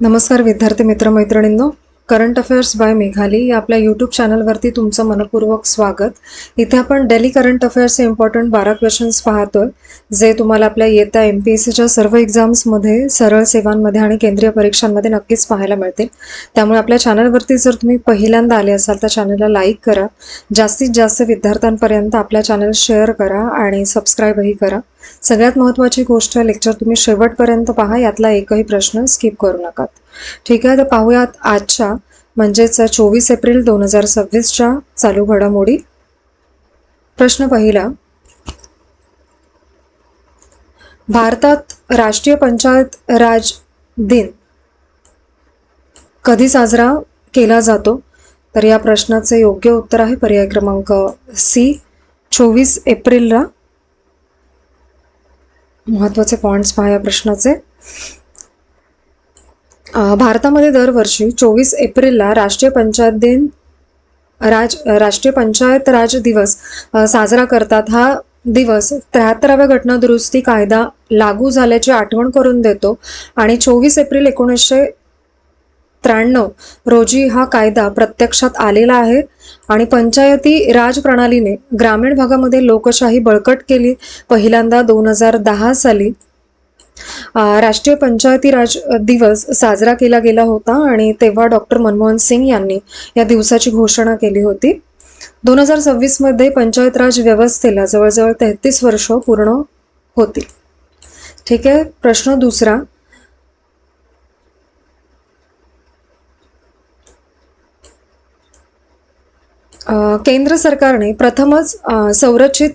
नमस्कार विद्यार्थी मित्र मैत्रिणींनो, करंट अफेअर्स बाय मेघाली या आपल्या यूट्यूब चॅनलवरती तुमचं मनपूर्वक स्वागत. इथे आपण डेली करंट अफेअर्सचे इम्पॉर्टंट 12 क्वेश्चन्स पाहतोय, जे तुम्हाला आपल्या येत्या MPSCच्या सर्व एक्झाम्समध्ये, सरळ सेवांमध्ये आणि केंद्रीय परीक्षांमध्ये नक्कीच पाहायला मिळतील. त्यामुळे आपल्या चॅनलवरती जर तुम्ही पहिल्यांदा आले असाल तर चॅनलला लाईक करा, जास्तीत जास्त विद्यार्थ्यांपर्यंत आपल्या चॅनल शेअर करा आणि सबस्क्राईबही करा. सगळ्यात महत्त्वाची गोष्ट, लेक्चर तुम्ही शेवटपर्यंत पहा, यातला एकही प्रश्न स्किप करू नका. ठीक आहे, तर पाहूयात आजच्या म्हणजेच 24 एप्रिल 2026च्या चालू घडामोडी. प्रश्न पहिला, भारतात राष्ट्रीय पंचायत राज दिन कधी साजरा केला जातो? तर या प्रश्नाचे योग्य उत्तर आहे पर्याय क्रमांक सी, 24 एप्रिलला. महत्त्वाचे पॉइंट्स पहा या प्रश्नाचे. भारतामध्ये दरवर्षी 24 एप्रिलला राष्ट्रीय पंचायत राज दिवस साजरा करतात. हा दिवस 73व्या घटनादुरुस्ती कायदा लागू झाल्याची आठवण करून देतो आणि 24 एप्रिल 1993 रोजी हा कायदा प्रत्यक्षात आलेला आहे आणि पंचायती राज प्रणालीने ग्रामीण भागामध्ये लोकशाही बळकट केली. पहिल्यांदा 2010 साली राष्ट्रीय पंचायती राज दिवस साजरा केला गेला होता आणि तेव्हा डॉक्टर मनमोहन सिंग यांनी या दिवसाची घोषणा केली होती. 2026 मध्ये पंचायत राज व्यवस्थेला जवळजवळ 33 वर्ष पूर्ण होती. ठीक आहे, प्रश्न दुसरा, केंद्र सरकारने प्रथमच संरचित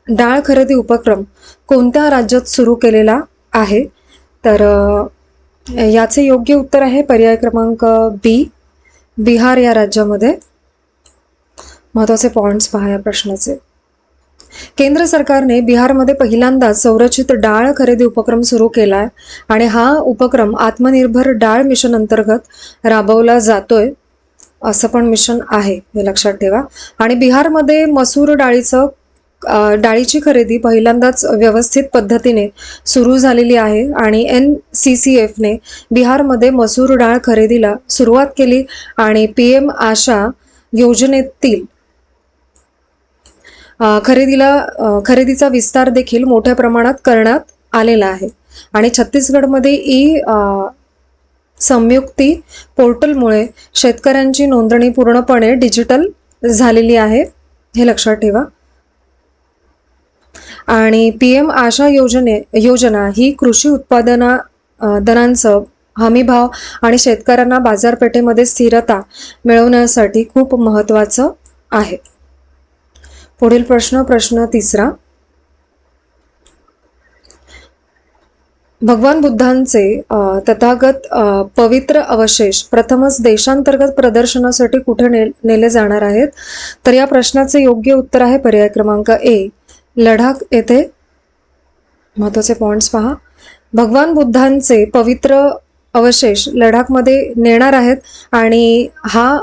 डाळ खरेदी उपक्रम कोणत्या राज्यात सुरू केलेला आहे? तर याचे योग्य उत्तर आहे पर्याय क्रमांक बी, बिहार या राज्यामध्ये. महत्त्वाचे पॉइंट्स पहा या प्रश्नाचे. केंद्र सरकारने बिहारमध्ये पहिल्यांदाच संरचित डाळ खरेदी उपक्रम सुरू केला आहे आणि हा उपक्रम आत्मनिर्भर डाळ मिशन अंतर्गत राबवला जातोय. असं पण मिशन आहे, हे लक्षात ठेवा. आणि बिहारमध्ये मसूर डाळीची खरेदी पहिल्यांदाच व्यवस्थित पद्धतीने सुरू झालेली आहे आणि NCCFने बिहारमध्ये मसूर डाळ खरेदीला सुरुवात केली आणि PM आशा योजनेतील खरेदीचा विस्तार देखील मोठ्या प्रमाणात करण्यात आलेला आहे. आणि छत्तीसगडमध्ये संयुक्ती पोर्टलमुळे शेतकऱ्यांची नोंदणी पूर्णपणे डिजिटल झालेली आहे, हे लक्षात ठेवा. आणि PM आशा योजना ही कृषी उत्पादनांचं हमीभाव आणि शेतकऱ्यांना बाजारपेठेमध्ये स्थिरता मिळवण्यासाठी खूप महत्त्वाचं आहे. पुढील प्रश्न तिसरा, भगवान बुद्धांचे तथागत पवित्र अवशेष प्रथमच देशांतर्गत प्रदर्शनासाठी कुठे नेले जाणार आहेत? तर या प्रश्नाचे योग्य उत्तर आहे पर्याय क्रमांक ए, लडाख येथे. महत्त्वाचे पॉइंट्स पहा. भगवान बुद्धांचे पवित्र अवशेष लडाखमध्ये नेणार आहेत आणि हा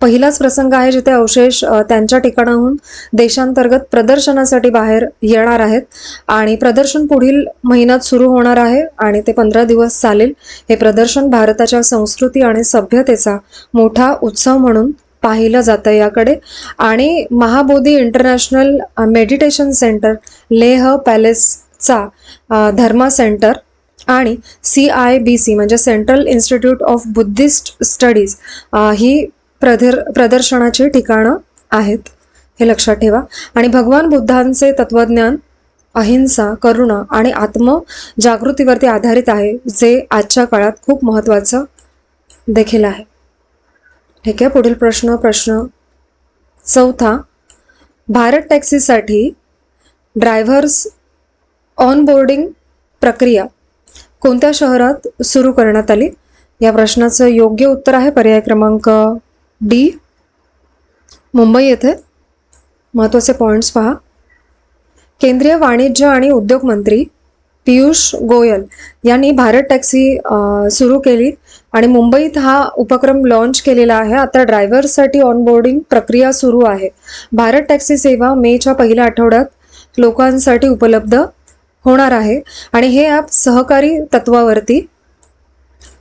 पहिलाच प्रसंग आहे जिथे अवशेष त्यांच्या ठिकाणाहून देशांतर्गत प्रदर्शनासाठी बाहेर येणार आहेत. आणि प्रदर्शन पुढील महिन्यात सुरू होणार आहे आणि ते 15 दिवस चालेल. हे प्रदर्शन भारताच्या संस्कृती आणि सभ्यतेचा मोठा उत्सव म्हणून पाहिलं जातं याकडे. आणि Mahabodhi international meditation centre, Leh पॅलेसचा धर्मा सेंटर आणि CIBC म्हणजे central institute of Buddhist studies ही प्रदर्शनाची ठिकाणं आहेत, हे लक्षात ठेवा. आणि भगवान बुद्धांचे तत्वज्ञान अहिंसा, करुणा आणि आत्मजागृतीवरती आधारित आहे, जे आजच्या काळात खूप महत्त्वाचं देखील आहे. ठीक आहे, पुढील प्रश्न चौथा, भारत टॅक्सीसाठी ड्रायव्हर्स ऑनबोर्डिंग प्रक्रिया कोणत्या शहरात सुरू करण्यात आली? या प्रश्नाचं योग्य उत्तर आहे पर्याय क्रमांक डी, मुंबई येथे. महत्त्वाचे पॉइंट्स पहा. केंद्रीय वाणिज्य आणि उद्योग मंत्री पियुष गोयल यांनी भारत टॅक्सी सुरू केली आणि मुंबईत हा उपक्रम लॉन्च केलेला आहे. आता ड्रायव्हर्ससाठी ऑनबोर्डिंग प्रक्रिया सुरू आहे. भारत टॅक्सी सेवा मेच्या पहिल्या आठवड्यात लोकांसाठी उपलब्ध होणार आहे आणि हे ॲप सहकारी तत्वावरती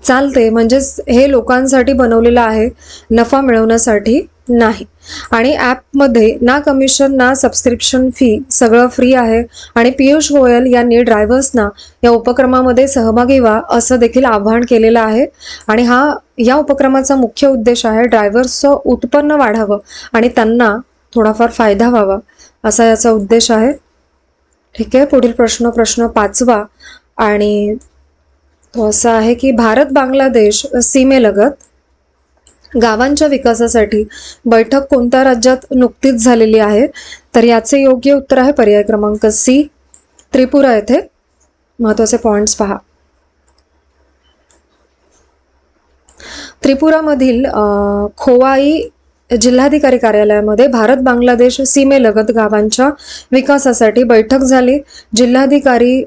चालते, म्हणजेच हे लोकांसाठी बनवलेलं आहे, नफा मिळवण्यासाठी नाही. आणि ॲपमध्ये ना कमिशन ना सबस्क्रिप्शन फी, सगळं फ्री आहे. आणि पियुष गोयल यांनी ड्रायव्हर्सना या उपक्रमामध्ये सहभागी व्हा असं देखील आवाहन केलेलं आहे. आणि या उपक्रमाचा मुख्य उद्देश आहे ड्रायव्हर्सचं उत्पन्न वाढावं आणि त्यांना थोडाफार फायदा व्हावा, असा याचा उद्देश आहे. ठीक आहे, पुढील प्रश्न 5वा, आणि तो असा आहे की भारत बांगलादेश सीमेलगत गावांच्या विकासासाठी बैठक कोणत्या राज्यात नुकतीच झालेली आहे? तर याचे योग्य उत्तर आहे पर्याय क्रमांक सी, त्रिपुरा येथे. महत्त्वाचे पॉइंट्स पहा. त्रिपुरामधील खोवाई जिल्हाधिकारी कार्यालयामध्ये भारत बांगलादेश सीमेलगत गावांच्या विकासासाठी बैठक झाली. जिल्हाधिकारी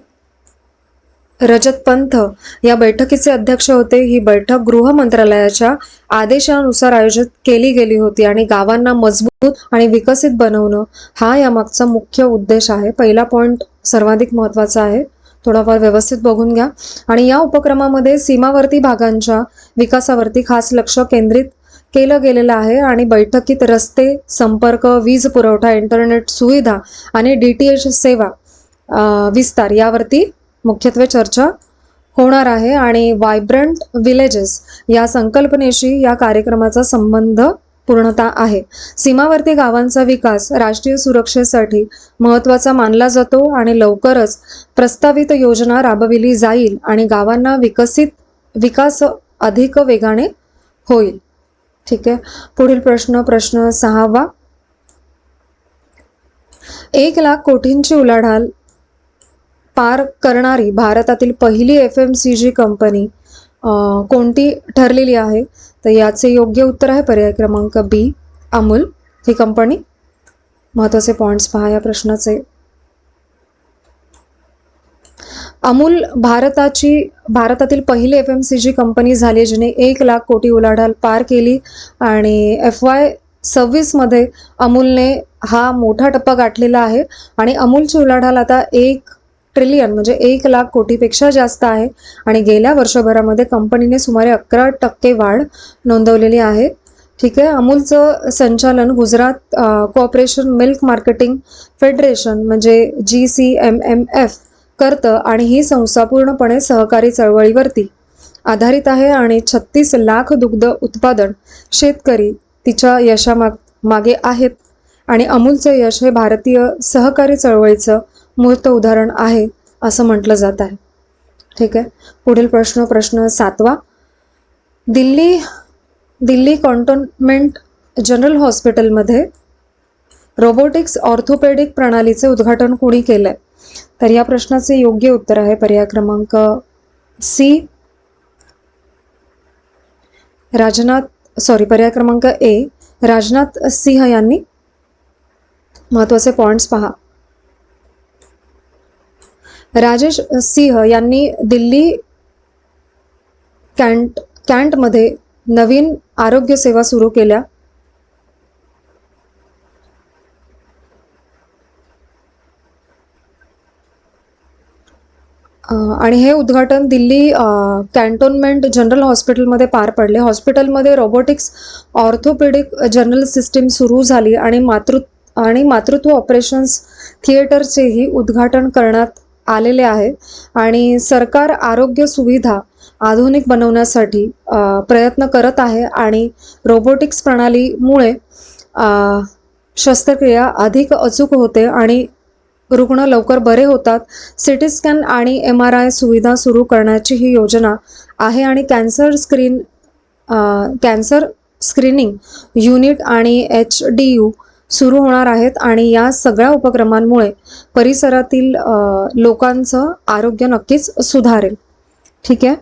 रजत पंथ या बैठकीचे अध्यक्ष होते. ही बैठक गृह मंत्रालयाच्या आदेशानुसार आयोजित केली गेली होती आणि गावांना मजबूत आणि विकसित बनवणं हा यामागचा मुख्य उद्देश आहे. पहिला पॉइंट सर्वाधिक महत्त्वाचा आहे, थोडाफार व्यवस्थित बघून घ्या. आणि या उपक्रमामध्ये सीमावर्ती भागांच्या विकासावरती खास लक्ष केंद्रित केलं गेलेलं आहे. आणि बैठकीत रस्ते, संपर्क, वीज पुरवठा, इंटरनेट सुविधा आणि DTH सेवा विस्तार यावरती मुख्यत्वे चर्चा होणार आहे. आणि वायब्रंट विलेजेस या संकल्पनेशी या कार्यक्रमाचा संबंध पूर्णतः आहे. सीमावर्ती गावांचा विकास राष्ट्रीय सुरक्षेसाठी महत्त्वाचा मानला जातो आणि लवकरच प्रस्तावित योजना राबविली जाईल आणि गावांना विकास अधिक वेगाने होईल. ठीक आहे, पुढील प्रश्न 6वा. 1,00,000 कोटींची उलाढाल पार करणारी भारतातील पहिली FMCG कंपनी कोणती ठरलेली आहे? तर याचे योग्य उत्तर आहे पर्याय क्रमांक बी, अमूल ही कंपनी. महत्त्वाचे पॉइंट्स पहा या प्रश्नाचे. अमूल भारतातील पहिली FMCG कंपनी झाली जिने 1,00,000 कोटी उलाढाल पार केली. आणि FY26 मध्ये अमूलने हा मोठा टप्पा गाठलेला आहे. आणि अमूलची उलाढाल आता 1 ट्रिलियन म्हणजे 1,00,000 कोटीपेक्षा जास्त आहे. आणि गेल्या वर्षभरामध्ये कंपनीने सुमारे 11% वाढ नोंदवलेली आहे. ठीक आहे, अमूलचं संचालन Gujarat cooperation milk marketing federation म्हणजे GCMMF करतं. आणि ही संस्था पूर्णपणे सहकारी चळवळीवरती आधारित आहे. आणि 36 लाख दुग्ध उत्पादन शेतकरी तिच्या यशामागे आहेत. आणि अमूलचं यश हे भारतीय सहकारी चळवळीचं मूर्त उदाहरण आहे असं म्हटलं जात आहे. ठीक आहे, पुढील प्रश्न 7वा. दिल्ली कॅन्टोन्मेंट जनरल हॉस्पिटलमध्ये रोबोटिक्स ऑर्थोपेडिक प्रणालीचे उद्घाटन कोणी केलंय? तर या प्रश्नाचे योग्य उत्तर आहे पर्याय क्रमांक सी, पर्याय क्रमांक ए, राजनाथ सिंह यांनी. महत्त्वाचे पॉइंट्स पहा. राजेश सिंह यांनी दिल्ली कॅन्टमध्ये नवीन आरोग्य सेवा सुरू केल्या. आणि हे उद्घाटन दिल्ली कॅन्टोन्मेंट जनरल हॉस्पिटलमध्ये पार पडले. हॉस्पिटलमध्ये रोबोटिक्स ऑर्थोपेडिक जनरल सिस्टीम सुरू झाली. आणि मातृत्व ऑपरेशन्स थिएटरचेही उद्घाटन करण्यात आलेले आहे. आणि सरकार आरोग्य सुविधा आधुनिक बनवण्यासाठी प्रयत्न करत आहे. आणि रोबोटिक्स प्रणालीमुळे शस्त्रक्रिया अधिक अचूक होते आणि रुग्ण लवकर बरे होतात. CT स्कॅन आणि MRI सुविधा सुरू करण्याची ही योजना आहे. आणि कॅन्सर स्क्रीनिंग युनिट आणि HDU सुरू होणार आहेत. आणि या सगळ्या उपक्रमांमुळे परिसरातील लोकांचं आरोग्य नक्कीच सुधारेल. ठीक आहे,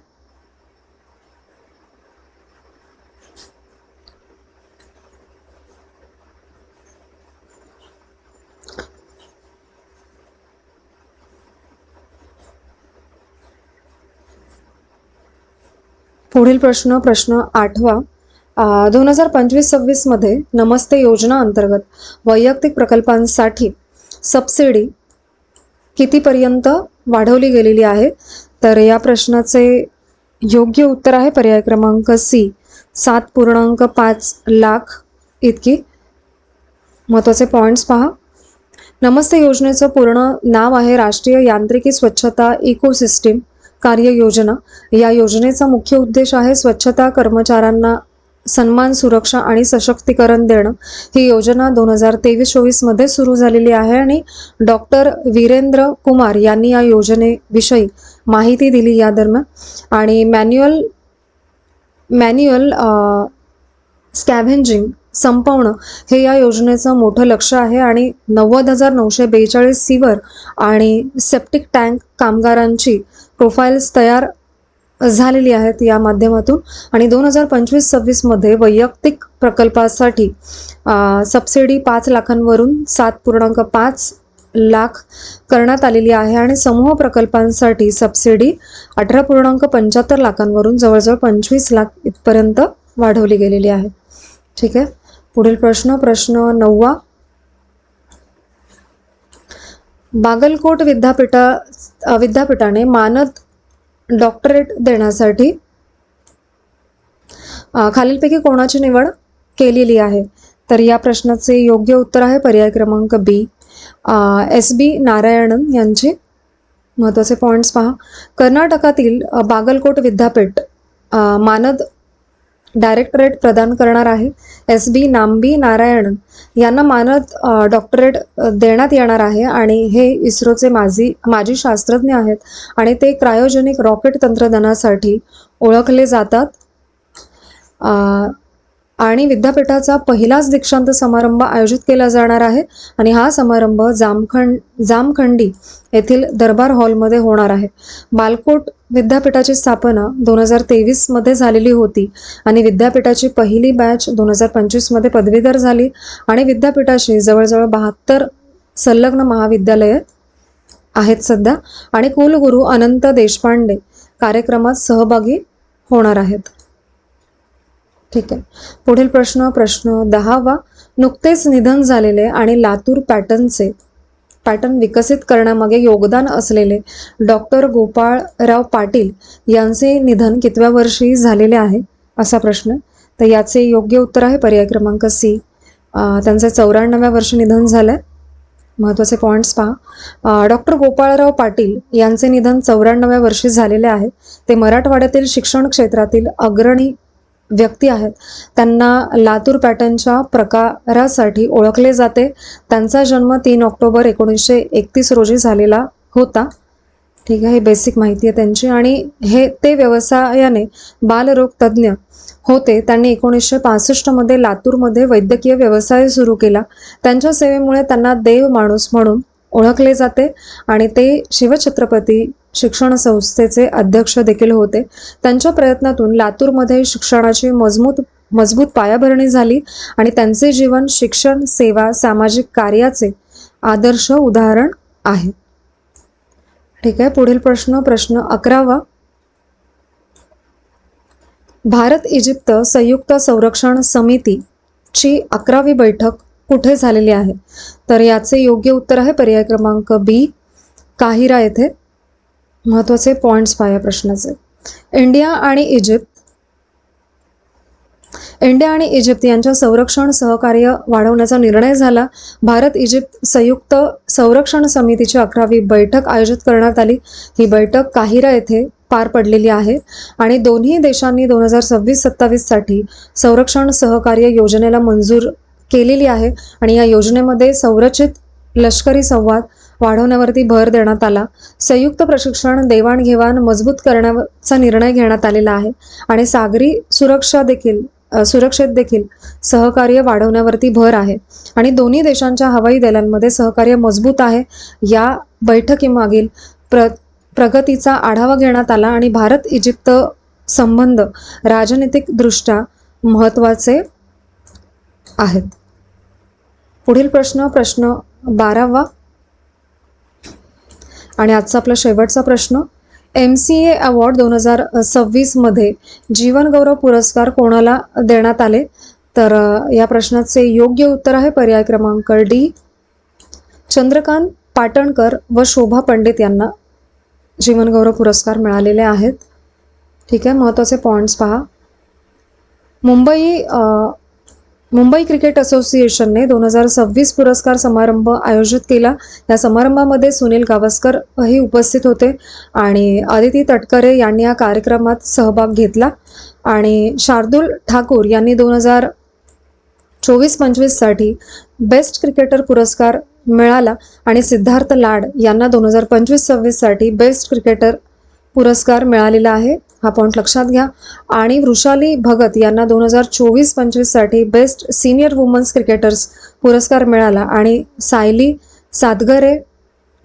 पुढील प्रश्न 8वा. 2025-26 मध्ये नमस्ते योजना अंतर्गत वैयक्तिक प्रकल्पांसाठी सबसिडी कितीपर्यंत वाढवली गेलेली आहे? तर या प्रश्नाचे योग्य उत्तर आहे पर्याय क्रमांक सी, 7.5 लाख इतकी. महत्त्वाचे पॉइंट्स पहा. नमस्ते योजनेचं पूर्ण नाव आहे राष्ट्रीय यांत्रिकी स्वच्छता इकोसिस्टीम कार्य योजना. या योजनेचा मुख्य उद्देश आहे स्वच्छता कर्मचाऱ्यांना सन्मान, सुरक्षा आणि सशक्तीकरण देणं. ही योजना 2023-24 मध्ये सुरू झालेली आहे आणि डॉक्टर वीरेंद्र कुमार यांनी या योजनेविषयी माहिती दिली या दरम्यान. आणि मॅन्युअल स्कॅव्हेंजिंग संपवणं हे या योजनेचं मोठं लक्ष आहे आणि 90,942 सीवर आणि सेप्टिक टँक कामगारांची प्रोफाईल्स तयार झालेली आहेत या माध्यमातून. आणि 2025-26 मध्ये वैयक्तिक प्रकल्पासाठी सबसिडी 5 लाखांवरून 7.5 लाख करण्यात आलेली आहे आणि समूह प्रकल्पांसाठी सबसिडी 18.75 लाखांवरून जवळजवळ 25 लाख इथपर्यंत वाढवली गेलेली आहे. ठीक आहे. पुढील प्रश्न 9. बागलकोट विद्यापीठाने मानद डॉक्टरेट देण्यासाठी खालीलपैकी कोणाची निवड केलेली आहे? तर या प्रश्नाचे योग्य उत्तर आहे पर्याय क्रमांक बी, SB नारायणन यांची. महत्त्वाचे पॉइंट्स पहा. कर्नाटकातील बागलकोट विद्यापीठ मानद डायरेक्टरेट प्रदान करणार आहे. SB नाम्बी नारायणन यांना मानद डॉक्टरेट देण्यात येणार आहे आणि हे इस्रोचे माजी शास्त्रज्ञ आहेत आणि ते क्रायोजेनिक रॉकेट तंत्रज्ञानासाठी ओळखले जातात. आणि विद्यापीठाचा पहिलाच दीक्षांत समारंभ आयोजित केला जाणार आहे आणि हा समारंभ जामखंडी येथील दरबार हॉलमध्ये होणार आहे. बालकोट विद्यापीठाची स्थापना 2023 मध्ये झालेली होती आणि विद्यापीठाची पहिली बॅच 2025 मध्ये पदवीधर झाली आणि विद्यापीठाशी जवळजवळ 72 संलग्न महाविद्यालये आहेत सध्या आणि कुलगुरू अनंत देशपांडे कार्यक्रमात सहभागी होणार आहेत. ठीक आहे. पुढील प्रश्न 10. नुकतेच निधन झालेले आणि लातूर पॅटर्न विकसित करण्यामागे योगदान असलेले डॉक्टर गोपाळराव पाटील यांचे निधन कितव्या वर्षी झालेले आहे असा प्रश्न. तर याचे योग्य उत्तर आहे पर्याय क्रमांक सी, त्यांचे 94व्या वर्षी निधन झालंय. महत्त्वाचे पॉइंट्स पहा. डॉक्टर गोपाळराव पाटील यांचे निधन 94व्या वर्षी झालेले आहे. ते मराठवाड्यातील शिक्षण क्षेत्रातील अग्रणी व्यक्ती आहेत. त्यांना लातूर पॅटर्नच्या प्रकारासाठी ओळखले जाते. त्यांचा जन्म 3 ऑक्टोबर 1931 रोजी झालेला होता. ठीक आहे. ही बेसिक माहिती आहे त्यांची. आणि ते व्यवसायाने बालरोग तज्ज्ञ होते. त्यांनी 1965 मध्ये लातूरमध्ये वैद्यकीय व्यवसाय सुरू केला. त्यांच्या सेवेमुळे त्यांना देव माणूस म्हणून ओळखले जाते आणि ते शिवछत्रपती शिक्षण संस्थेचे अध्यक्ष देखील होते. त्यांच्या प्रयत्नातून लातूरमध्ये शिक्षणाची मजबूत पायाभरणी झाली आणि त्यांचे जीवन शिक्षण, सेवा, सामाजिक कार्याचे आदर्श उदाहरण आहे. ठीक आहे. पुढील प्रश्न 11. भारत इजिप्त संयुक्त संरक्षण समितीची 11वी बैठक कुठे झालेली आहे? तर याचे योग्य उत्तर आहे पर्याय क्रमांक बी, काहिरा येथे. महत्त्वाचे पॉइंट्स पहा या प्रश्नाचे. इंडिया आणि इजिप्त यांच्या संरक्षण सहकार्य वाढवण्याचा निर्णय झाला. भारत इजिप्त संयुक्त संरक्षण समितीची 11वी बैठक आयोजित करण्यात आली. ही बैठक काहिरा येथे पार पडलेली आहे आणि दोन्ही देशांनी 2026-27 साठी संरक्षण सहकार्य योजनेला मंजूर केलेली आहे आणि या योजनेमध्ये संरचित लष्करी संवाद वाढवण्यावरती भर देण्यात आला. संयुक्त प्रशिक्षण देवाणघेवाण मजबूत करण्याचा निर्णय घेण्यात आलेला आहे आणि सागरी सुरक्षेत देखील सहकार्य वाढवण्यावरती भर आहे आणि दोन्ही देशांच्या हवाई दलांमध्ये सहकार्य मजबूत आहे. या बैठकीमागील प्रगतीचा आढावा घेण्यात आला आणि भारत इजिप्त संबंध राजनैतिक दृष्ट्या महत्त्वाचे आहेत. पुढील प्रश्न 12वा आणि आजचा आपला शेवटचा प्रश्न. MCA अवॉर्ड 2026 मध्ये जीवन गौरव पुरस्कार कोणाला देण्यात आले? तर या प्रश्नाचे योग्य उत्तर आहे पर्याय क्रमांक डी, चंद्रकांत पाटणकर व शोभा पंडित यांना जीवन गौरव पुरस्कार मिळालेले आहेत. ठीक आहे, महत्त्वाचे पॉईंट्स पहा. मुंबई क्रिकेट असोसिएशनने 2026 पुरस्कार समारंभ आयोजित केला. या समारंभामध्ये सुनील गावस्कर ही उपस्थित होते आणि अदिती तटकरे यांनी या कार्यक्रमात सहभाग घेतला. आणि शार्दुल ठाकूर यांनी 2024-25 साठी बेस्ट क्रिकेटर पुरस्कार मिळाला आणि सिद्धार्थ लाड यांना 2025-26 साठी बेस्ट क्रिकेटर पुरस्कार मिळालेला आहे. हा पॉईंट लक्षात घ्या. आणि वृषाली भगत यांना 2024-25 साठी बेस्ट सिनियर वुमन्स क्रिकेटर्स पुरस्कार मिळाला आणि सायली सातगरे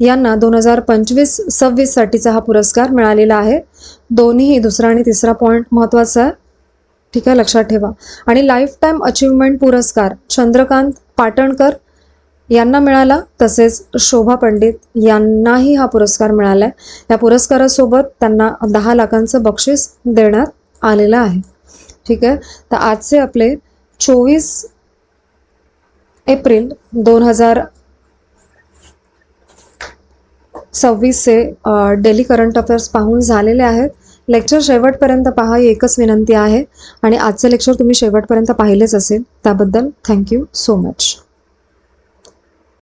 यांना 2025-26 साठीचा हा पुरस्कार मिळालेला आहे. दोन्हीही दुसरा आणि तिसरा पॉईंट महत्त्वाचा आहे, ठीक आहे, लक्षात ठेवा. आणि लाईफ टाईम अचीवमेंट पुरस्कार चंद्रकांत पाटणकर यांना मिळाला, तसेच शोभा पंडित यांनाही हा पुरस्कार मिळाला आहे. या पुरस्कारासोबत त्यांना 10 लाखांचं बक्षीस देण्यात आलेलं आहे. ठीक आहे, तर आजचे आपले 24 एप्रिल 2026चे डेली करंट अफेअर्स पाहून झालेले आहेत. लेक्चर शेवटपर्यंत पहा ही एकच विनंती आहे. आणि आजचं लेक्चर तुम्ही शेवटपर्यंत पाहिलेच असेल, त्याबद्दल थँक्यू सो मच.